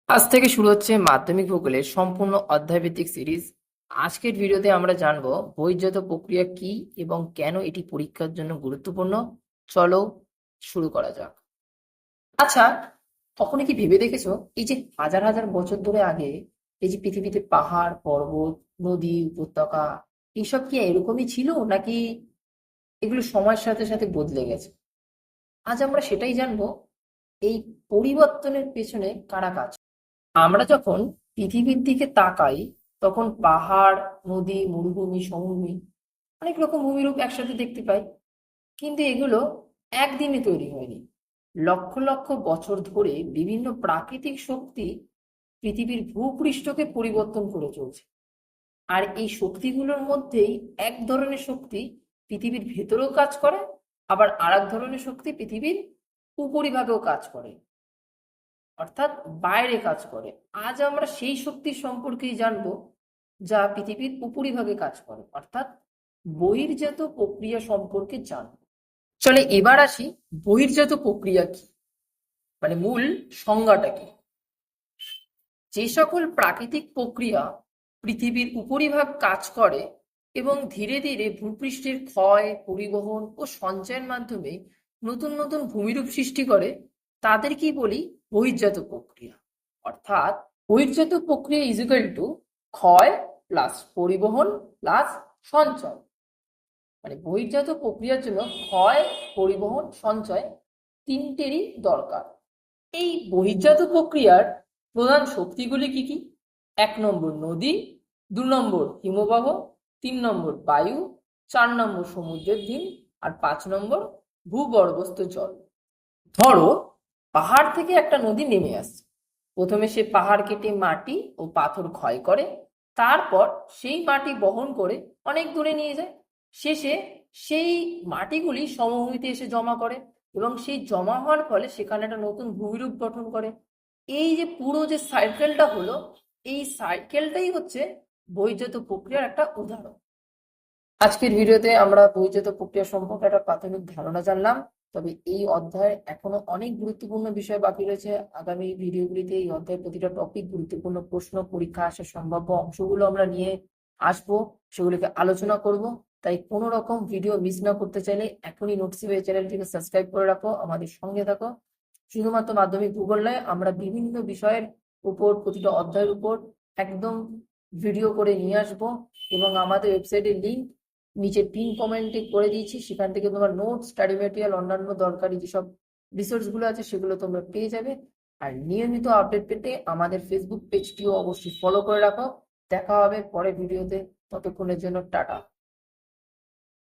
আজ থেকে শুরু হচ্ছে মাধ্যমিক ভূগোলের সম্পূর্ণ অধ্যায়ভিত্তিক সিরিজ। আজকের ভিডিওতে আমরা জানবো বহির্জাত প্রক্রিয়া কি এবং কেন এটি পরীক্ষার জন্য গুরুত্বপূর্ণ। চলো শুরু করা যাক। আচ্ছা, কখনো কি ভেবে দেখেছো এই যে হাজার হাজার বছর ধরে আগে এই যে পৃথিবীতে পাহাড় পর্বত নদী উপত্যকা এইসব কি এরকমই ছিল, নাকি এগুলো সময়ের সাথে সাথে বদলে গেছে? আজ আমরা সেটাই জানবো, এই পরিবর্তনের পেছনে কারা কাজ। আমরা যখন পৃথিবীর দিকে তাকাই তখন পাহাড় নদী মরুভূমি সমভূমি অনেক রকম ভূমিরূপ একসাথে দেখতে পাই, কিন্তু এগুলো একদিনে তৈরি হয়নি। লক্ষ লক্ষ বছর ধরে বিভিন্ন প্রাকৃতিক শক্তি পৃথিবীর ভূপৃষ্ঠকে পরিবর্তন করে চলছে। আর এই শক্তিগুলোর মধ্যেই এক ধরনের শক্তি পৃথিবীর ভেতরেও কাজ করে, আবার আর এক ধরনের শক্তি পৃথিবীর উপরিভাগেও কাজ করে, অর্থাৎ বাইরে কাজ করে। আজ আমরা সেই শক্তির সম্পর্কেই জানবো যা পৃথিবীর উপরিভাগে কাজ করে, অর্থাৎ বহির্জাত প্রক্রিয়া সম্পর্কে জানবো। চলে এবার আসি, বহির্জাত প্রক্রিয়া কি, মানে মূল সংজ্ঞাটা কি। যে সকল প্রাকৃতিক প্রক্রিয়া পৃথিবীর উপরিভাগ কাজ করে এবং ধীরে ধীরে ভূপৃষ্ঠের ক্ষয় পরিবহন ও সঞ্চয়ের মাধ্যমে নতুন নতুন ভূমিরূপ সৃষ্টি করে, তাদেরকেই বলি বহির্জাত প্রক্রিয়া। অর্থাৎ বহির্জাত প্রক্রিয়া ইজ ইকুয়াল টু ক্ষয় প্লাস পরিবহন প্লাস সঞ্চয়। মানে বহির্জাত প্রক্রিয়ার জন্য ক্ষয় পরিবহন সঞ্চয় তিনটেরই দরকার। এই বহির্জাত প্রক্রিয়ার প্রধান শক্তিগুলি কি কি? 1 নম্বর নদী, 2 নম্বর হিমবাহ, 3 নম্বর বায়ু, 4 নম্বর সমুদ্রের ঢেউ, আর 5 নম্বর ভূগর্ভস্থ জল। ধরো পাহাড় থেকে একটা নদী নেমে আসছে। প্রথমে সে পাহাড় কেটে মাটি ও পাথর ক্ষয় করে, তারপর সেই মাটি বহন করে অনেক দূরে নিয়ে যায়। শেষে সেই মাটিগুলি সমভূমিতে এসে জমা করে এবং সেই জমা হওয়ার ফলে সেখানে একটা নতুন ভূমিরূপ গঠন করে। এই যে পুরো যে সাইকেলটা হলো, এই সাইকেলটাই হচ্ছে বহির্জাত প্রক্রিয়ার একটা উদাহরণ। আজকের ভিডিওতে আমরা বহির্জাত প্রক্রিয়া সম্পর্কে একটা প্রাথমিক ধারণা জানলাম। তবে এই অধ্যায়ে এখনো অনেক গুরুত্বপূর্ণ বিষয় বাকি রয়েছে। আগামী ভিডিওগুলিতে এই অধ্যায়ের প্রতিটা টপিক গুরুত্বপূর্ণ প্রশ্ন পরীক্ষা আসার সম্ভাব্য অংশগুলো আমরা নিয়ে আসবো, সেগুলিকে আলোচনা করব। তাই কোনো রকম ভিডিও মিস না করতে চাইলে এখনই নোটসিভাই চ্যানেলটিকে সাবস্ক্রাইব করে রাখো, আমাদের সঙ্গে থাকো। শুধুমাত্র মাধ্যমিক ভূগোল নয়, আমরা বিভিন্ন বিষয়ের উপর প্রতিটা অধ্যায়ের উপর একদম ভিডিও করে নিয়ে আসবো এবং আমাদের ওয়েবসাইটের লিঙ্ক নিচে পিন কমেন্টে করে দিয়েছি। সেখান থেকে তোমার নোট স্টাডি ম্যাটেরিয়াল অন্যান্য দরকারি যেসব রিসোর্স গুলো আছে সেগুলো তোমরা পেয়ে যাবে। আর নিয়মিত আপডেট পেতে আমাদের ফেসবুক পেজটিও অবশ্যই ফলো করে রাখো। দেখা হবে পরের ভিডিওতে, ততক্ষণের জন্য টাটা।